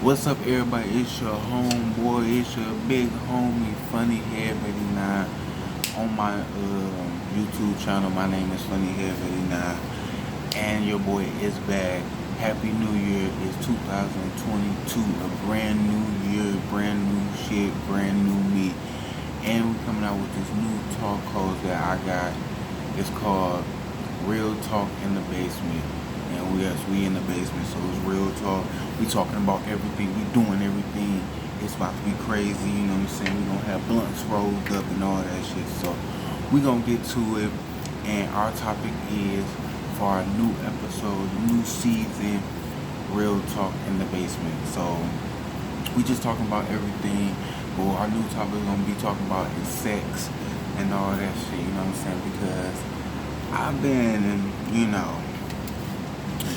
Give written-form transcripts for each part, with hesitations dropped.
What's up, everybody? It's your homeboy, it's your big homie, Funny Head 89 on my YouTube channel. My name is Funny Head 89, and your boy is back. Happy New Year! It's 2022, a brand new year, brand new shit, brand new me, and we're coming out with this new talk host that I got. It's called Real Talk in the Basement. And we in the basement, so it's real talk. We talking about everything, we doing everything. It's about to be crazy, you know what I'm saying? We gonna have blunts rolled up and all that shit. So we gonna get to it. And our topic is for our new episode, new season, Real Talk in the Basement. So we just talking about everything. But our new topic is gonna be talking about is sex and all that shit, you know what I'm saying? Because I've been, you know,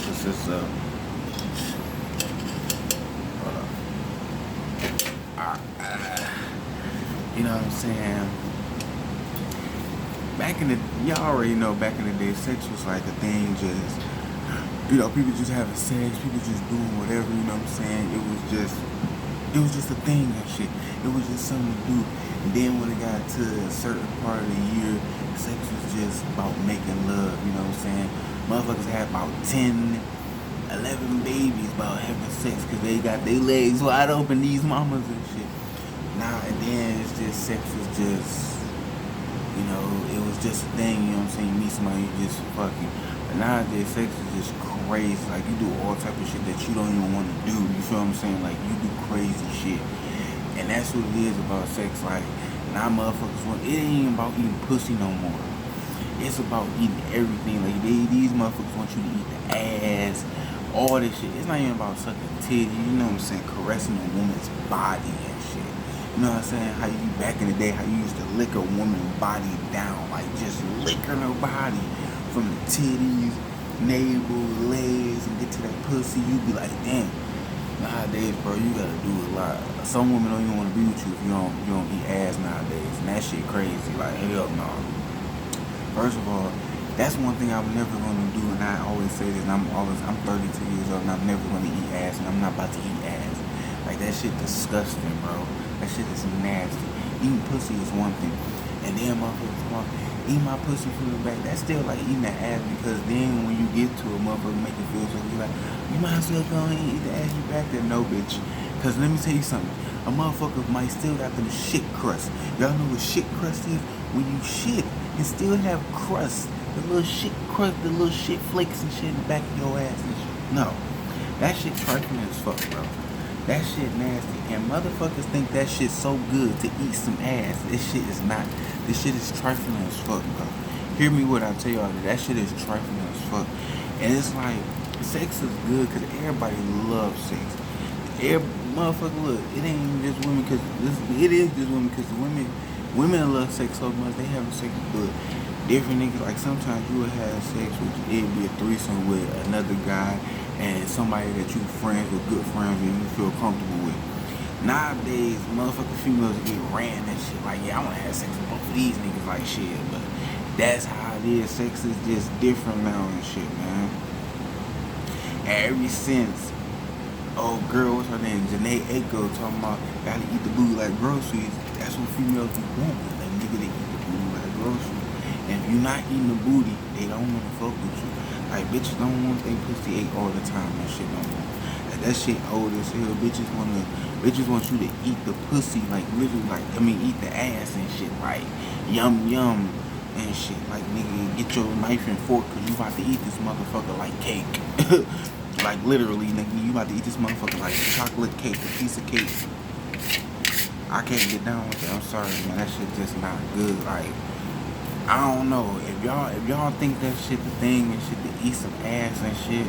this is you know what I'm saying? Back in the, y'all already know, back in the day, sex was like a thing. Just, you know, people just having sex, people just doing whatever. You know what I'm saying? It was just a thing and shit. It was just something to do. And then when it got to a certain part of the year, sex was just about making love. You know what I'm saying? Motherfuckers had about 10, 11 babies about having sex because they got their legs wide open, these mamas and shit. Nah, and then it's just, sex was just, you know, it was just a thing, you know what I'm saying? You meet somebody, you just fucking. But nowadays, sex is just crazy. Like, you do all type of shit that you don't even want to do. You feel what I'm saying? Like, you do crazy shit. And that's what it is about sex. Like, now motherfuckers want, it ain't even about eating pussy no more. It's about eating everything. Like, these motherfuckers want you to eat the ass, all this shit. It's not even about sucking titties, you know what I'm saying? Caressing a woman's body and shit. You know what I'm saying? How you, back in the day, how you used to lick a woman's body down. Like, just licking her body from the titties, navel, legs, and get to that pussy. You be like, damn. Nowadays, bro, you gotta do a lot. Some women don't even want to be with you if you don't eat ass nowadays. And that shit crazy. Like, hell no. First of all, that's one thing I'm never gonna do, and I always say this, and I'm 32 years old, and I'm never gonna eat ass, and I'm not about to eat ass. Like, that shit disgusting, bro. That shit is nasty. Eating pussy is one thing, and then motherfuckers come on, eat my pussy from the back. That's still like eating the ass, because then when you get to a motherfucker, make it feel so good, like, you might as well go and eat the ass you back there. No, bitch. Because let me tell you something. A motherfucker might still got the shit crust. Y'all know what shit crust is? When you shit, and still have crust. The little shit crust, the little shit flakes and shit in the back of your ass and shit. No. That shit trifling as fuck, bro. That shit nasty. And motherfuckers think that shit's so good to eat some ass. This shit is not. This shit is trifling as fuck, bro. Hear me what I tell y'all. That shit is trifling as fuck. And it's like, sex is good because everybody loves sex. Every motherfucker, look, it ain't even just women, because it is just women, because women love sex so much, they having sex with different niggas. Like, sometimes you would have sex with, it'd be a threesome with another guy and somebody that you friends with, good friends with, you feel comfortable with. Nowadays, motherfucking females get ran and shit. Like, yeah, I want to have sex with both of these niggas, like shit. But that's how it is. Sex is just different now and shit, man. And ever since, oh girl, what's her name? Janae Aiko talking about gotta eat the booty like groceries. That's what females be wanting. Like, nigga, they eat the booty like groceries. And if you're not eating the booty, they don't want to fuck with you. Like, bitches don't want their pussy ate all the time and shit no more. Like, that shit old as hell. Bitches want you to eat the pussy, like, literally, like, eat the ass and shit, like, yum yum and shit. Like, nigga, get your knife and fork, cause you about to eat this motherfucker like cake. Like, literally, nigga, you about to eat this motherfucker like chocolate cake, a piece of cake. I can't get down with that. I'm sorry, man. That shit just not good. Like, I don't know. If y'all think that shit the thing and shit, to eat some ass and shit,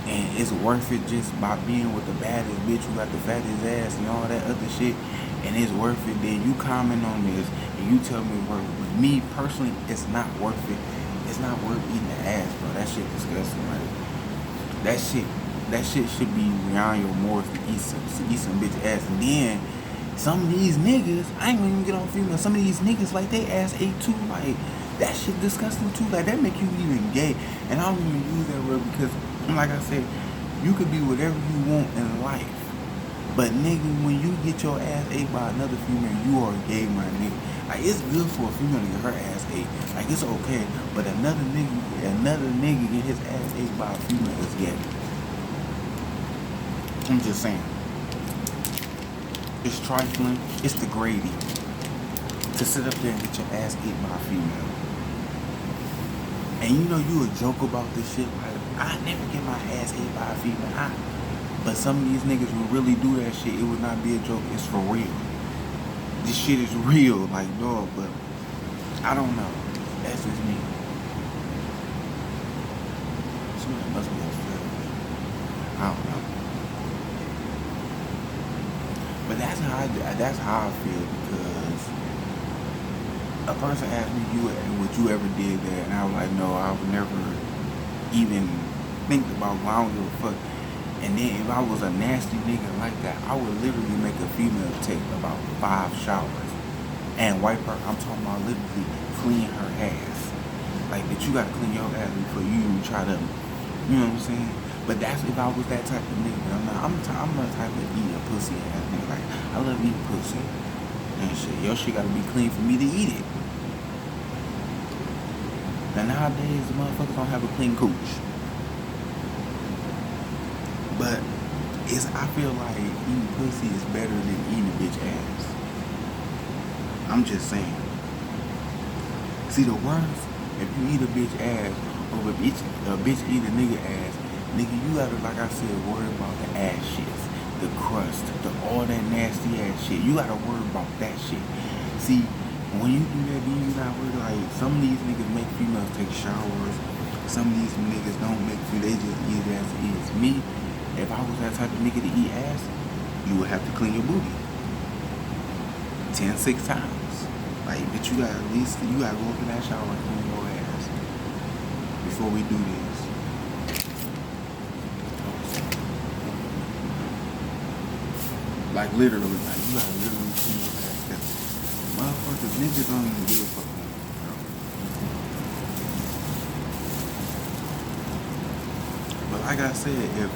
and it's worth it just by being with the baddest bitch who got the fattest ass and all that other shit, and it's worth it, then you comment on this and you tell me worth it. With me personally, it's not worth it. It's not worth eating the ass, bro. That shit disgusting, right? That shit should be beyond your morals to eat some bitch ass. And then some of these niggas, I ain't gonna even get on female. Some of these niggas, like, they ass ate too. Like, that shit disgusting too. Like, that make you even gay. And I don't even use that word because, like I said, you could be whatever you want in life. But nigga, when you get your ass ate by another female, you are gay, my nigga. Like, it's good for a female to get her ass ate. Like, it's okay. But another nigga get his ass ate by a female is gay. I'm just saying. It's trifling. It's degrading to sit up there and get your ass ate by a female. And you know you a joke about this shit. Like, I never get my ass ate by a female. But some of these niggas will really do that shit. It would not be a joke. It's for real. This shit is real. Like, dog, but I don't know. That's just me. Somebody must be upset. I don't know. But that's how I feel, because a person asked me, would you ever did that? And I was like, no, I would never even think about, well, I don't give a fuck. And then if I was a nasty nigga like that, I would literally make a female take about 5 showers and wipe her. I'm talking about literally clean her ass. Like, that you gotta clean your ass before you try to, you know what I'm saying? But that's if I was that type of nigga. I'm the type of eat a pussy ass nigga. Like, I love eating pussy and shit. Your shit gotta be clean for me to eat it. And nowadays, the motherfuckers don't have a clean cooch. But I feel like eating pussy is better than eating a bitch ass. I'm just saying. See, the worst, if you eat a bitch ass, or if a bitch eat a nigga ass, nigga, you gotta, like I said, worry about the ass shits, the crust, all that nasty ass shit. You gotta worry about that shit. See, when you do that, then you not worried. Like, some of these niggas make females take showers. Some of these niggas don't make food. They just eat it as it is. Me, if I was that type of nigga to eat ass, you would have to clean your booty 6 times. Like, but you gotta go up in that shower and clean your ass before we do this. Like, literally, like, you gotta literally clean your ass. Motherfuckers, niggas don't even give a fuck. But like I said, if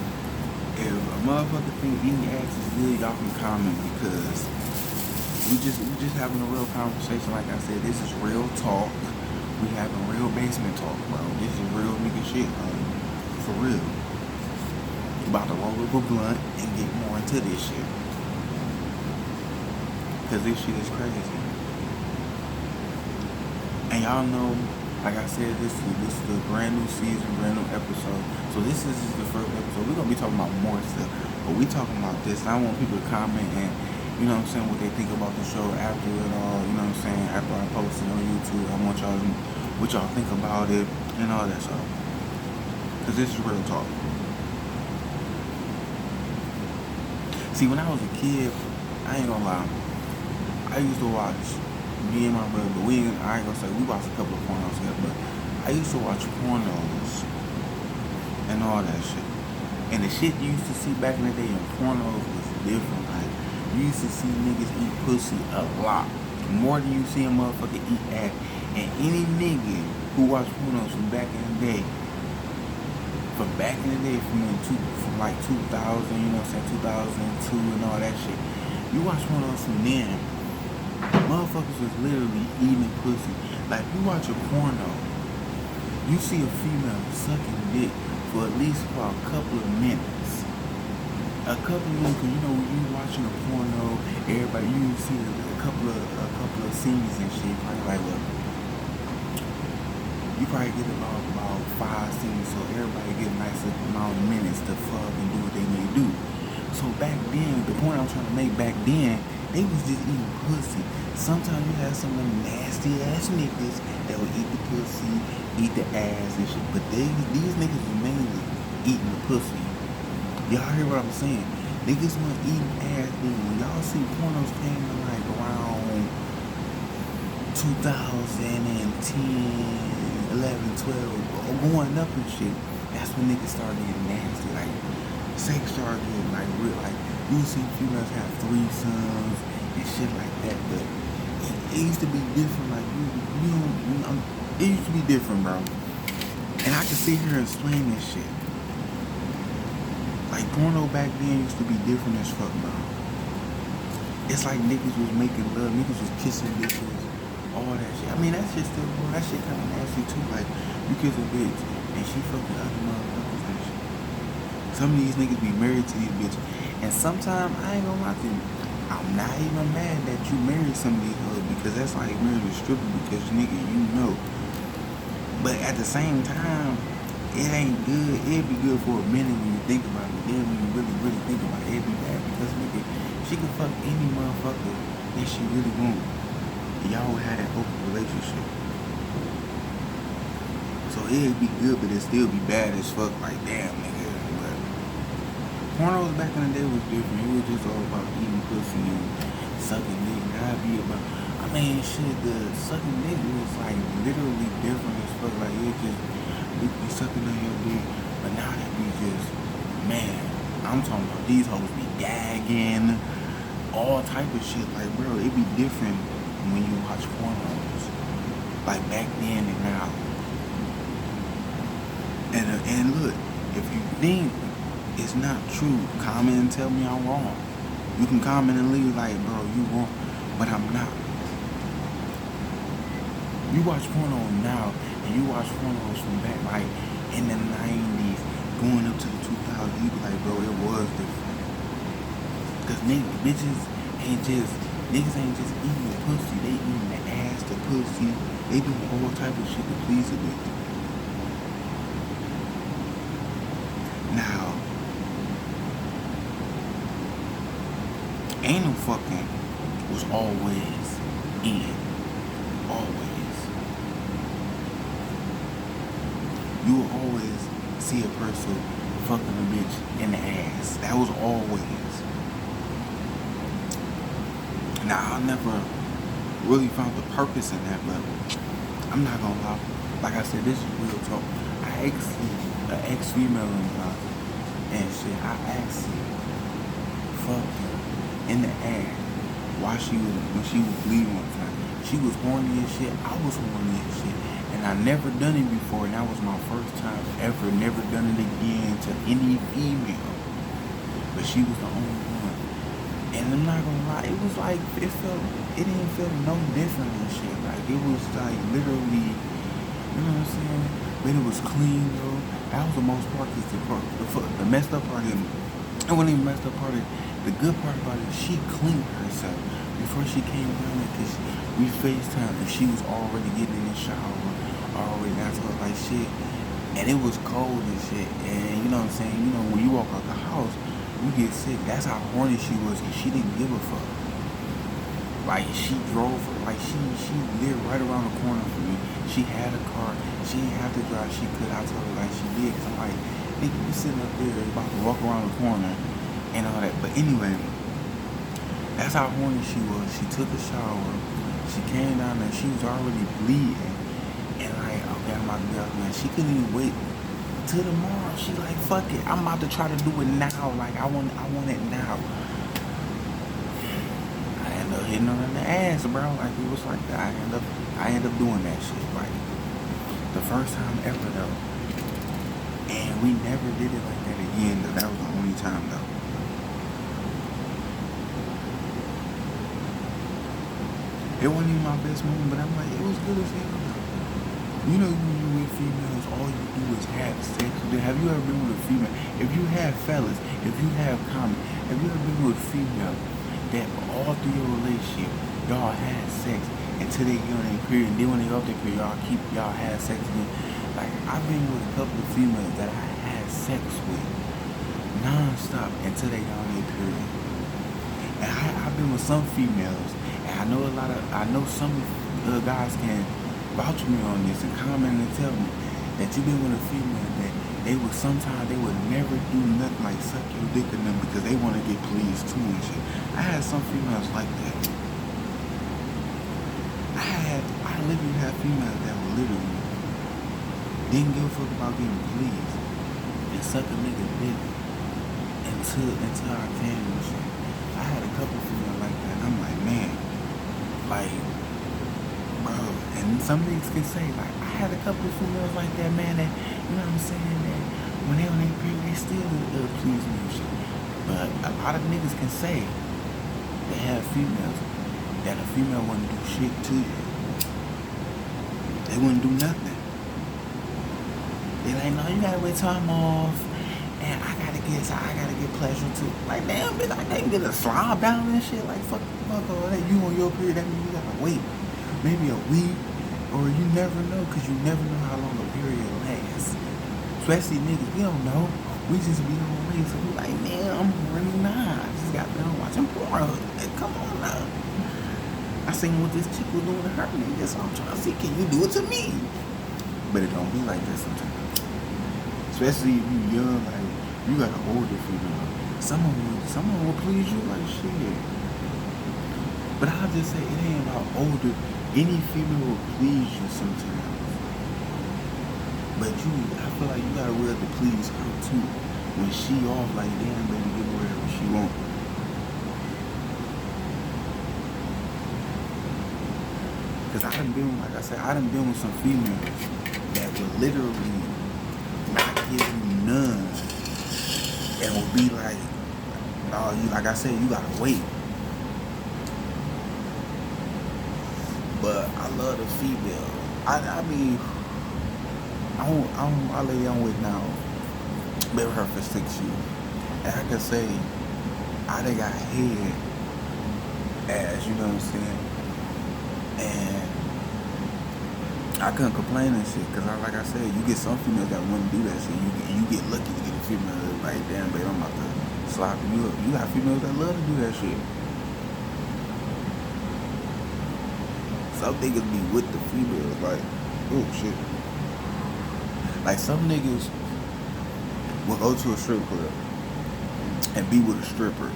a motherfucker think eating ass is good, y'all can comment, because we just having a real conversation. Like I said, this is real talk. We having real basement talk, bro. This is real nigga shit, for real. About to roll up a blunt and get more into this shit, cause this shit is crazy. And y'all know, like I said, this is a brand new season, brand new episode. So this is the first episode. We're gonna be talking about more stuff, but we talking about this. And I want people to comment and, you know what I'm saying, what they think about the show after it all. You know what I'm saying, after I post it on YouTube. I want y'all to, what y'all think about it and all that stuff. Cause this is real talk. See, when I was a kid, I ain't gonna lie, I used to watch, me and my brother, but I ain't gonna say, we watched a couple of pornos here, but I used to watch pornos and all that shit. And the shit you used to see back in the day in pornos was different. Like, you used to see niggas eat pussy a lot, more than you see a motherfucker eat ass. And any nigga who watched pornos from back in the day, from like 2000, you know what I'm saying, 2002 and all that shit, you watch pornos from then, motherfuckers was literally eating pussy. Like, you watch a porno, you see a female sucking dick for at least for a couple of minutes. A couple of minutes, cause you know when you watching a porno, everybody, you see a couple of scenes and shit. Probably like what? You probably get about 5 scenes, so everybody get a nice amount of minutes to fuck and do what they need to do. So back then, the point I'm trying to make back then, they was just eating pussy. Sometimes you have some of them nasty ass niggas that would eat the pussy, eat the ass and shit. But these niggas was mainly eating the pussy. Y'all hear what I'm saying? Niggas was eating ass. When y'all see pornos came in like around 2010, 11, 12, going up and shit, that's when niggas started getting nasty. Like, sex started getting like real. Like, you see females have threesomes and shit like that, but it used to be different. Like, it used to be different, bro. And I can sit here and explain this shit. Like, Like porno back then used to be different as fuck, bro. It's like niggas was making love, niggas was kissing bitches, all that shit. I mean, that shit still, bro, that shit kind of nasty too. Like, you kiss a bitch and she fucking other motherfuckers and shit. Some of these niggas be married to these bitches. And sometimes, I ain't gonna lie to you, I'm not even mad that you married some of these hoes because that's like marrying a stripper because, nigga, you know. But at the same time, it ain't good. It'd be good for a minute when you think about it. Then when you really, really think about it, it'd be bad because, nigga, she can fuck any motherfucker that she really want. Y'all would have that open relationship. So it'd be good, but it'd still be bad as fuck. Like, damn, nigga. But pornos back in the day was different. It was just all about eating pussy and sucking dick. Now it'd be about, I mean, shit, the sucking dick was like literally different as fuck. Like, it just, you be sucking on your dick. But now that be just, man, I'm talking about these hoes be gagging, all type of shit. Like, bro, it be different when you watch pornos. Like back then and now. And look, if you think it's not true, comment and tell me I'm wrong. You can comment and leave like, bro, you wrong, but I'm not. You watch porno now, and you watch pornos from back like in the 90s, going up to the 2000s, you be like, bro, it was different. Cause niggas ain't just eating the pussy, they eating the ass, the pussy, they doing all type of shit to please a bitch. Now, anal fucking was always in. Always. You will always see a person fucking a bitch in the ass. That was always. Now, I never really found the purpose in that, but I'm not gonna lie. Like I said, this is real talk. I actually, an ex-female in the house, and shit, I actually fucked her in the ass while when she was bleeding one time. She was horny as shit, I was horny as shit, and I never done it before, and that was my first time ever, never done it again to any female, but she was the only one. And I'm not gonna lie, it was like, it didn't feel no different and shit, like, it was like, literally, you know what I'm saying, but it was clean, though. That was the most part, the messed up part, it wasn't even messed up part, the good part about it, she cleaned herself before she came down there, because we FaceTime, and she was already getting in the shower, already, that's what, like, shit, and it was cold and shit, and, you know what I'm saying, you know, when you walk out the house, you get sick. That's how horny she was, because she didn't give a fuck. Like, she drove, like, she lived right around the corner from me. She had a car. She didn't have to drive. She could. I told her, like, she did. Because I'm like, nigga, you sitting up there about to walk around the corner and all that. But anyway, that's how horny she was. She took a shower. She came down there. She was already bleeding. And like, okay, I'm about to be out, man. She couldn't even wait till tomorrow. She like, fuck it, I'm about to try to do it now. Like, I want it now. I ended up hitting her in the ass, bro. Like, it was like that. I ended up doing that shit, like, the first time ever, though. And we never did it like that again, though. That was the only time, though. It wasn't even my best moment, but I'm like, it was good as hell, though. You know, when you with females, all you do is have sex. Have you ever been with a female? If you have fellas, if you have comments, have you ever been with a female that all through your relationship, y'all had sex until they get on their period, and then when they go up their period, y'all had sex again? Like, I've been with a couple of females that I had sex with non-stop until they got on their period. And I've been with some females, and I know some guys can vouch me on this and comment and tell me that you've been with a female that sometimes they would never do nothing like suck your dick in them because they want to get pleased too and shit. I had some females like that. I literally had females that were literally didn't give a fuck about getting pleased and suck a nigga dick until I came and shit. I had a couple females like that, and I'm like, man, like, bro, and some niggas can say, like, I had a couple of females like that, man, that, you know what I'm saying, that when they on their period, they still please me and shit. But a lot of niggas can say they have females that a female wouldn't do shit to you. They wouldn't do nothing. They like, no, you gotta wait time off, and I gotta get pleasure too. Like, damn, bitch, I can't get a slob down and shit. Like, fuck all that. You on your period, that means you gotta wait maybe a week, or you never know, cause you never know how long a period lasts. Especially niggas, we don't know. We just be on wait, so we like, man, I'm really not. I just got done watching porn. Like, come on now. I seen what this chick was doing to her nigga, so I'm trying to see, can you do it to me? But it don't be like that sometimes. Especially if you young, like, you got an older female. Someone will please you like shit. But I'll just say, it ain't about older. Any female will please you sometimes. But I feel like you gotta will to please her too. When she off, like, damn, baby, give her whatever she want. Cause I done been with some females that would literally not give you none, and will be like, oh, you, like I said, you gotta wait. But I love the female. I mean, I lay on with now, been with her for 6 years, and I can say I done got head as, you know what I'm saying, and I couldn't complain and shit, cause like I said, you get some females that wouldn't do that shit. You get lucky to get a female that's like, damn, babe, I'm about to slap you up. You got females that love to do that shit. Some niggas be with the females like, oh shit. Like, some niggas will go to a strip club and be with a stripper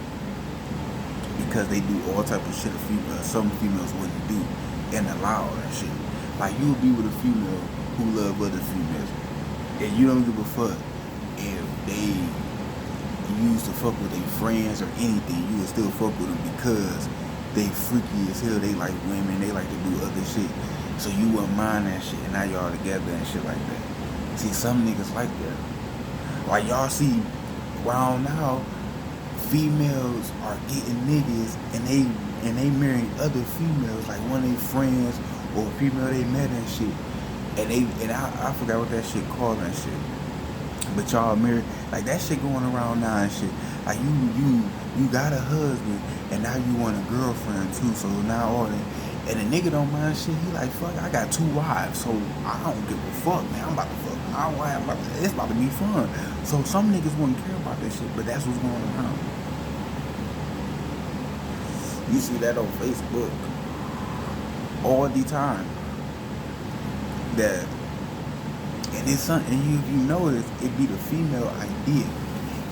because they do all type of shit some females wouldn't do and allow that shit. Like, you would be with a female who love other females, and you don't give a fuck if they used to fuck with their friends or anything. You would still fuck with them because they freaky as hell. They like women. They like to do other shit. So you wouldn't mind that shit, and now y'all together and shit like that. See, some niggas like that. Like, y'all see around now, females are getting niggas and they marrying other females, like one of their friends or female they met and shit. And I forgot what that shit called and shit. But y'all married, like, that shit going around now and shit. Like, you got a husband and now you want a girlfriend too. So now all that. And the nigga don't mind shit. He like, fuck, I got 2 wives, so I don't give a fuck, man. I'm about to fuck. It's about to be fun. So some niggas wouldn't care about that shit, but that's what's going on. You see that on Facebook all the time. That, and it's something, if you notice, it be the female idea.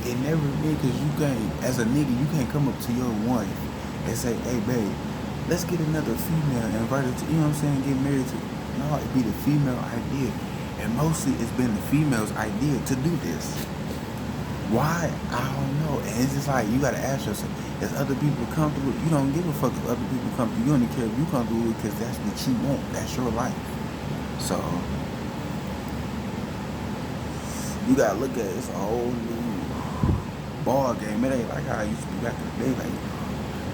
It never be, because you can't, as a nigga, you can't come up to your wife and say, hey, babe, let's get another female and invite her to, you know what I'm saying, get married to. No, it be the female idea. And mostly it's been the female's idea to do this. Why? I don't know. And it's just like, you gotta ask yourself, is other people comfortable? You don't give a fuck if other people comfortable. You only care if you comfortable because that's what you want. That's your life. So, you gotta look at it. It's a whole new ball game. It ain't like how it used to be back in the day. Like,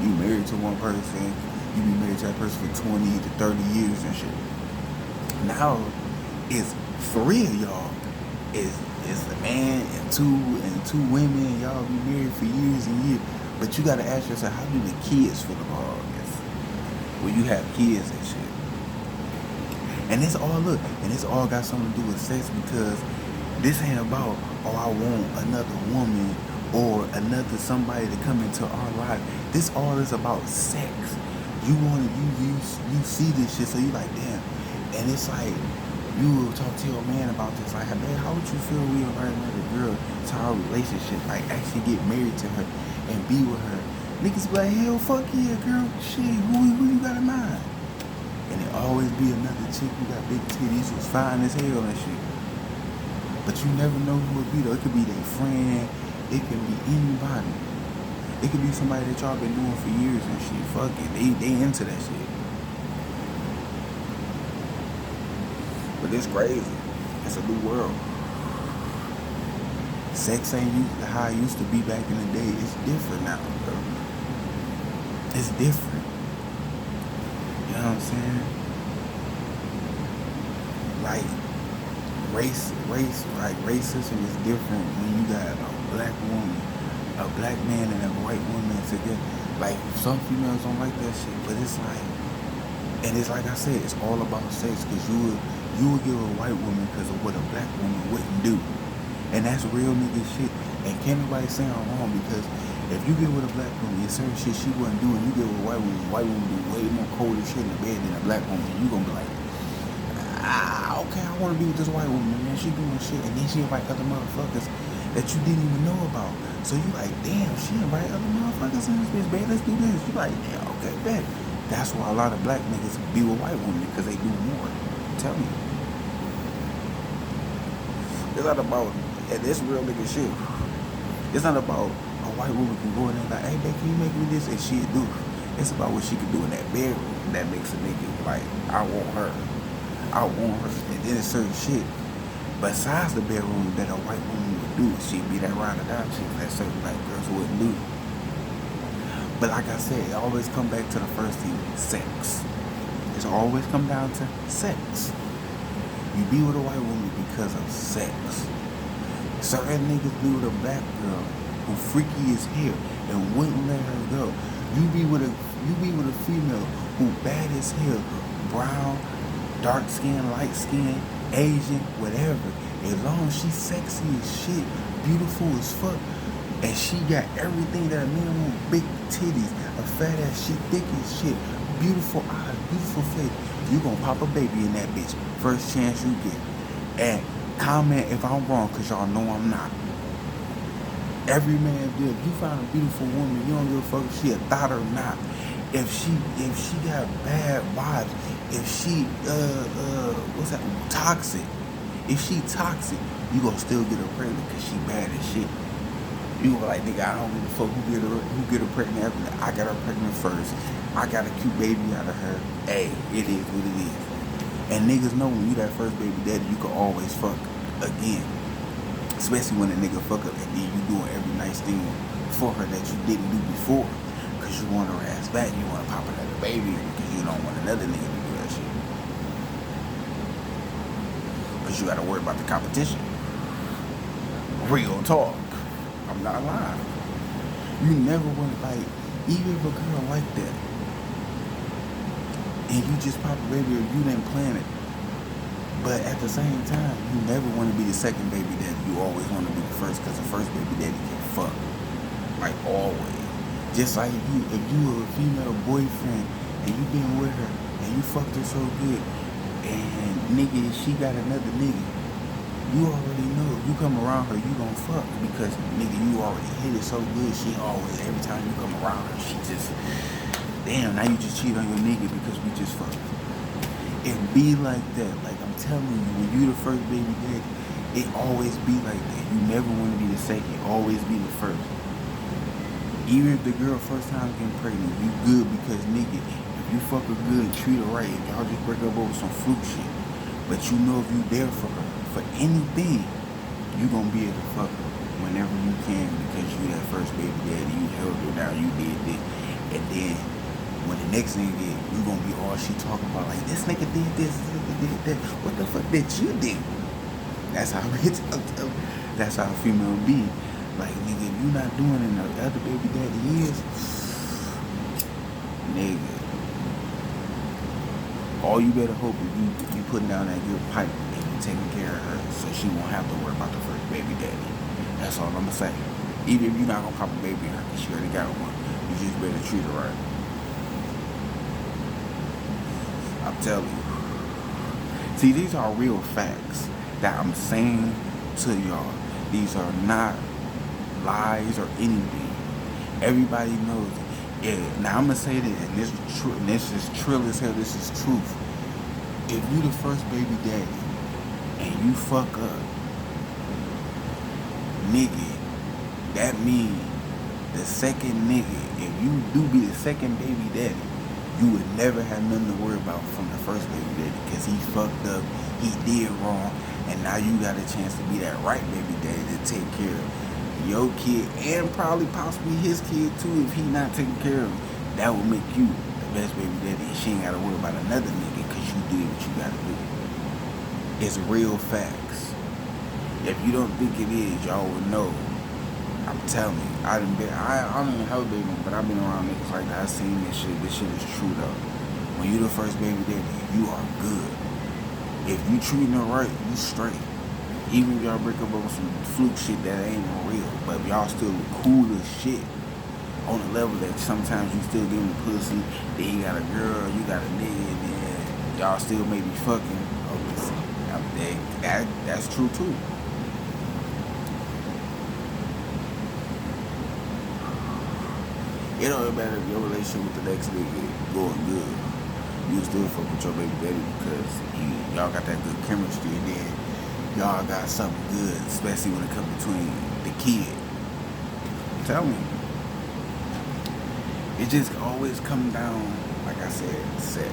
you married to one person, you be married to that person for 20 to 30 years and shit. Now, it's 3 of y'all. It's a man and two women. Y'all be married for years and years. But you gotta ask yourself, how do the kids feel about all this? When you have kids and shit. And it's all got something to do with sex, because this ain't about, oh, I want another woman or another somebody to come into our life. This all is about sex. You see this shit, so you like, damn. And it's like, you will talk to your man about this, like, hey, how would you feel we invite another girl to our relationship, like actually get married to her and be with her? Niggas be like, hell, fuck yeah, girl, shit, who you got in mind? And it always be another chick who got big titties, who's fine as hell and shit. But you never know who it be though. It could be their friend, it could be anybody. It could be somebody that y'all been doing for years and shit. Fuck it, they into that shit. But it's crazy. It's a new world. Sex ain't how it used to be back in the day. It's different now, bro. It's different. You know what I'm saying? Like racism is different when you got a black woman, a black man, and a white woman together. Like some females don't like that shit, but it's like, and it's like I said, it's all about sex. Cause you would give a white woman because of what a black woman wouldn't do, and that's real nigga shit. And can't nobody say I'm wrong, because if you get with a black woman, it's certain shit she wouldn't do, and you get with a white woman do way more colder shit in the bed than a black woman. You gonna be like, okay, I want to be with this white woman, man. She doing shit, and then she invite other motherfuckers that you didn't even know about. So you like, damn, she invite other motherfuckers in this bitch, babe. Let's do this. You like, yeah, okay, bet. That's why a lot of black niggas be with white women, because they do more. Tell me. It's not about, and this real nigga shit. It's not about a white woman can go in there like, hey, babe, can you make me this? And she'll do. It's about what she can do in that bedroom that makes a nigga like, I want her. I want her. And then it's certain shit besides the bedroom that a white woman would do. She'd be that round and down chick that certain black girls wouldn't do. But like I said, it always come back to the first thing, sex. It's always come down to sex. You be with a white woman because of sex. Certain niggas be with a black girl who freaky as hell and wouldn't let her go. You be with a female who bad as hell, brown, dark skin, light skin, Asian, whatever. As long as she's sexy as shit, beautiful as fuck, and she got everything that a man want, big titties, a fat ass, she thick as shit, beautiful eyes, beautiful face, you gonna pop a baby in that bitch first chance you get. And comment if I'm wrong, cause y'all know I'm not. Every man do. If you find a beautiful woman, you don't give a fuck if she a thought or not. If she got bad vibes, if she what's that, toxic, if she toxic, you gonna still get her pregnant because she bad as shit. You gonna be like, nigga, I don't give a fuck who get her pregnant after that. I got her pregnant first. I got a cute baby out of her. Hey, it is what it is. And niggas know when you that first baby daddy, you can always fuck again. Especially when a nigga fuck up and then you doing every nice thing for her that you didn't do before. Cause you want her ass back. You want to pop another baby because you don't want another nigga to do that shit. Cause you gotta worry about the competition. Real talk. I'm not lying. You never want to, like, even if a girl like that, and you just pop a baby or you didn't plan it, but at the same time, you never want to be the second baby daddy. You always want to be the first, because the first baby daddy can fuck. Like, always. Just like if you were a female boyfriend and you been with her and you fucked her so good, and nigga, she got another nigga, you already know if you come around her, you gon' fuck, because nigga, you already hit it so good. She always, every time you come around her, she just, damn, now you just cheat on your nigga because we just fucked. It be like that. Like I'm telling you, when you the first baby daddy, it always be like that. You never want to be the second, always be the first. Even if the girl first time getting pregnant, you good because nigga, if you fuck her good, treat her right, if y'all just break up over some fluke shit, but you know if you there for her, for anything, you gonna be able to fuck her whenever you can, because you that first baby daddy, you held her down, you did this, and then when the next nigga did, you gonna be all she talking about, like, this nigga did this nigga did that. What the fuck did you do? That's how it's, that's how a female be. Like, nigga, if you not doing it, the other baby daddy is, nigga, all you better hope is you putting down that good pipe and you taking care of her, so she won't have to worry about the first baby daddy. That's all I'm gonna say. Even if you're not gonna pop a baby in her, because she already got one, you just better treat her right. I'm telling you. See, these are real facts that I'm saying to y'all. These are not lies or anything. Everybody knows it. Yeah, now I'm gonna say this, and this is true, and this is trill as hell, this is truth. If you the first baby daddy and you fuck up, nigga, that means the second nigga, if you do be the second baby daddy, you would never have nothing to worry about from the first baby daddy, because he fucked up, he did wrong, And now you got a chance to be that right baby daddy to take care of your kid and probably possibly his kid too if he not taking care of him. That would make you the best baby daddy, and she ain't gotta worry about another nigga because you did what you gotta do. It's real facts. If you don't think it is, y'all would know. I'm telling you, I don't even have a baby, but I've been around niggas like that. I've seen this shit. This shit is true though. When you the first baby daddy, you are good. If you treating her right, you straight. Even if y'all break up over some fluke shit that ain't real, but if y'all still cool as shit on the level that sometimes you still giving the pussy, then you got a girl, you got a nigga, and then y'all still may be fucking. That's true too. It don't matter if your relationship with the next nigga going good. You still fuck with your baby daddy because y'all got that good chemistry, and then y'all got something good, especially when it comes between the kid. Tell me. It just always come down, like I said, sex.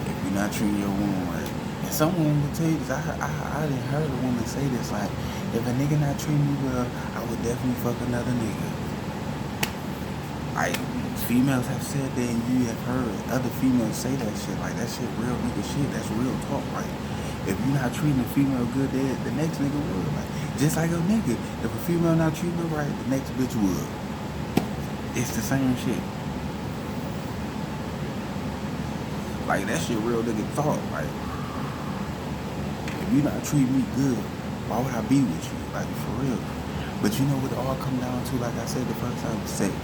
If you're not treating your woman right. And some women will tell you this. I didn't heard a woman say this, like, if a nigga not treating me well, I would definitely fuck another nigga. Like, females have said that, and you have heard other females say that shit. Like, that shit real nigga shit. That's real talk. Like, if you're not treating a female good, the next nigga would. Like, just like a nigga. If a female not treating her right, the next bitch would. It's the same shit. Like, that shit real nigga talk. Like, if you not treating me good, why would I be with you? Like, for real. But you know what it all come down to, like I said the first time, sex.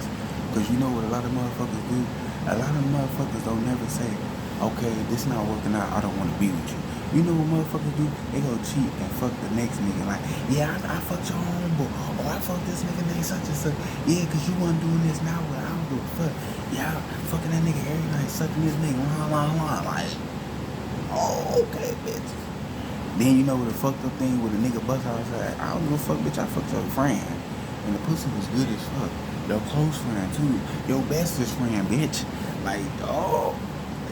Because you know what a lot of motherfuckers do? A lot of motherfuckers don't never say, okay, this not working out, I don't want to be with you. You know what motherfuckers do? They go cheat and fuck the next nigga. Like, yeah, I fucked your homeboy. Or I fucked this nigga named such and such. Yeah, because you wasn't doing this now, but I don't give a fuck. Yeah, fucking that nigga every night, sucking this nigga, like, oh, okay, bitch. Then you know what the fucked up thing with a nigga bust out, like, I don't give a fuck, bitch, I fucked your friend. And the pussy was good as fuck. Your close friend too. Your bestest friend, bitch. Like, oh,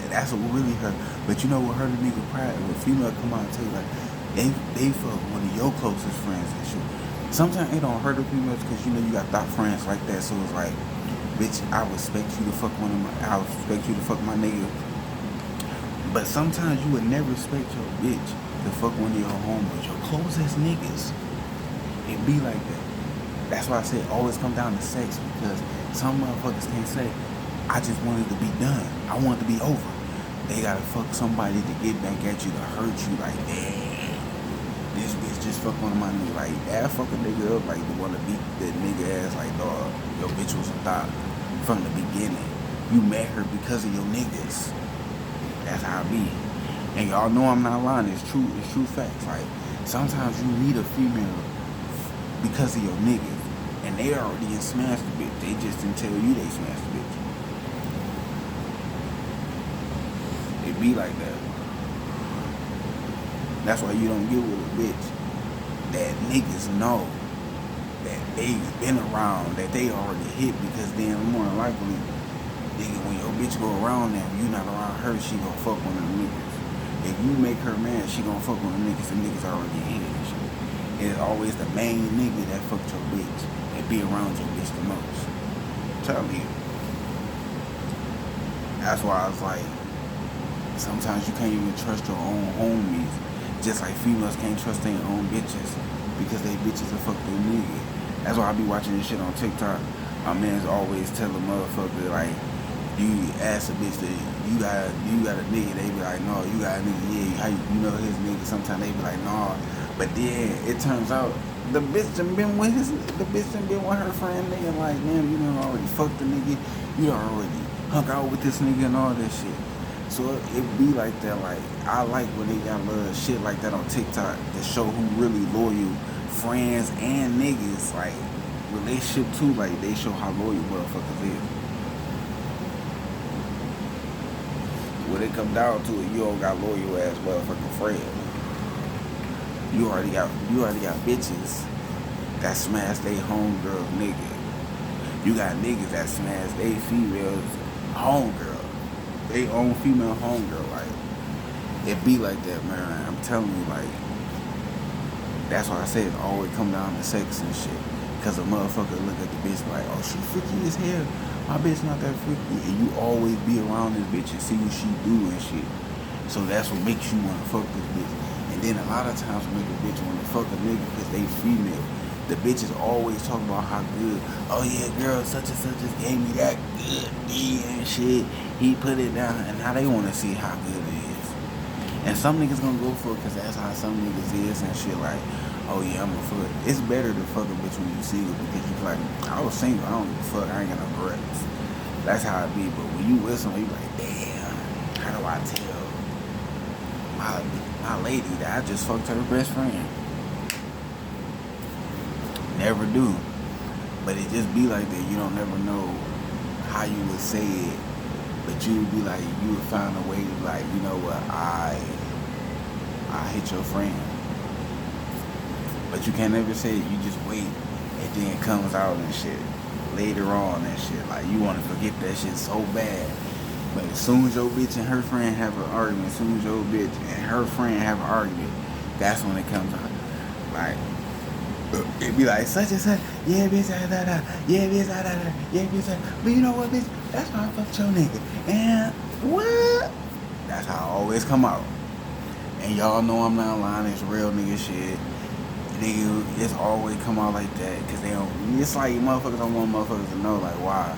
that's what really hurt. But you know what hurt a nigga pride? When a female come out and tell you, like, they fuck one of your closest friends and shit. Sometimes it don't hurt the females because you know you got thought friends like that. So it's like, bitch, I respect you to fuck I respect you to fuck my nigga. But sometimes you would never respect your bitch to fuck one of your homeboys, your closest niggas. It be like that. That's why I say it always come down to sex, because some motherfuckers can't say, I just wanted to be done. I want it to be over. They gotta fuck somebody to get back at you, to hurt you. Like, damn, this bitch just fucked one of my niggas. Like, that fucking nigga up, like, the one to beat that nigga ass. Like, dog, your bitch was a thought from the beginning. You met her because of your niggas. That's how it be. And y'all know I'm not lying. It's true facts. Like, sometimes you need a female because of your niggas. And they already done smashed the bitch. They just didn't tell you they smashed the bitch. It be like that. That's why you don't get with a bitch that niggas know that they've been around, that they already hit, because then more than likely, nigga, when your bitch go around them, you not around her, she gon' fuck one of the niggas. If you make her mad, she gon' fuck one of the niggas already hit and shit. It's always the main nigga that fucked your bitch and be around your bitch the most. Tell me. That's why I was like, sometimes you can't even trust your own homies. Just like females can't trust their own bitches because they bitches will fuck their nigga. That's why I be watching this shit on TikTok. My man's always tell a motherfucker, like, you ask a bitch that you got a nigga, they be like, no, you got a nigga, yeah, how you know his nigga? Sometimes they be like, no. But then it turns out the bitch done been with her friend nigga, like, man, you done already fucked the nigga, you done already hung out with this nigga and all that shit. So it be like that. Like, I like when they got little shit like that on TikTok to show who really loyal, friends and niggas, like relationship too, like they show how loyal motherfuckers is. When it come down to it, you don't got loyal ass motherfucking friends. You already got bitches that smash they homegirl nigga. You got niggas that smash they females homegirl. They own female homegirl. Like, it be like that, man. I'm telling you, like, That's why I said it always come down to sex and shit. Cause a motherfucker look at the bitch like, oh, she freaky as hell. My bitch not that freaky. And you always be around this bitch and see what she do and shit. So that's what makes you wanna fuck this bitch. And then a lot of times make a bitch wanna fuck a nigga because they female. The bitches always talk about how good. Oh yeah, girl, such and such just gave me that good D and shit. He put it down, and now they wanna see how good it is. And some niggas gonna go for it because that's how some niggas is and shit. Like, oh yeah, I'm a fuck. It's better to fuck a bitch when you single because you like, I was single, I don't give a fuck, I ain't got no regrets. That's how it be. But when you with somebody, you like, damn, how do I tell my lady that I just fucked her best friend? Never do. But it just be like that. You don't never know how you would say it. But you would be like, you would find a way to like, you know what, I hit your friend. But you can't ever say it, you just wait. And then it comes out and shit. Later on and shit. Like you wanna forget that shit so bad. But as soon as your bitch and her friend have an argument, as soon as your bitch and her friend have an argument, that's when it comes out. Like, it be like such and such, yeah bitch, da da, yeah bitch, da da, yeah bitch, da. But you know what, bitch? That's why I fucked your nigga. And what? That's how I always come out. And y'all know I'm not lying. It's real nigga shit. Nigga, it's always come out like that because they don't. It's like motherfuckers don't want motherfuckers to know like why.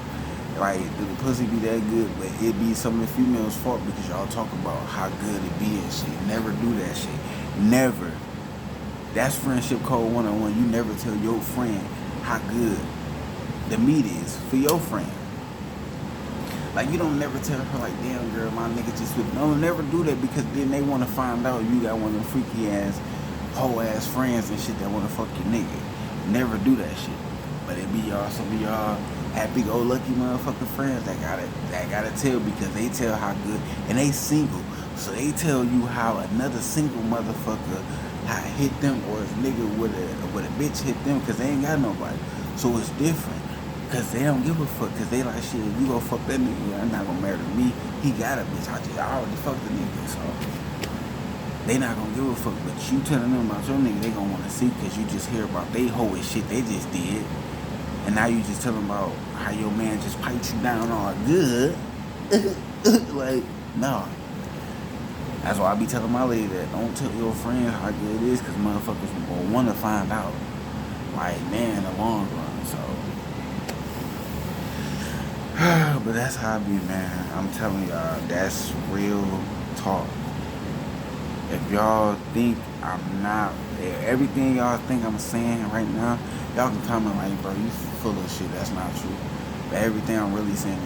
Like do the pussy be that good? But it be some of the females' fault because y'all talk about how good it be and shit. Never do that shit. Never. That's friendship code 101. You never tell your friend how good the meat is for your friend. Like you don't never tell her like, damn girl, my nigga just with. No, never do that because then they want to find out you got one of them freaky ass, hoe ass friends and shit that want to fuck your nigga. Never do that shit. But it be y'all, some of y'all happy go lucky motherfucking friends that gotta tell because they tell how good and they single, so they tell you how another single motherfucker how hit them or a nigga with a bitch hit them because they ain't got nobody. So it's different because they don't give a fuck because they like shit. You go fuck that nigga, I'm not gonna marry me. He got a bitch. I already fucked the nigga, so they not gonna give a fuck. But you telling them about your nigga, they gonna wanna see because you just hear about they hoe and shit they just did, and now you just tell them about how your man just piped you down all good. Like no. That's why I be telling my lady that don't tell your friends how good it is because motherfuckers will want to find out. Like, man, in the long run, so. But that's how I be, man. I'm telling y'all, that's real talk. If y'all think I'm not, everything y'all think I'm saying right now, y'all can comment like, bro, you full of shit. That's not true. But everything I'm really saying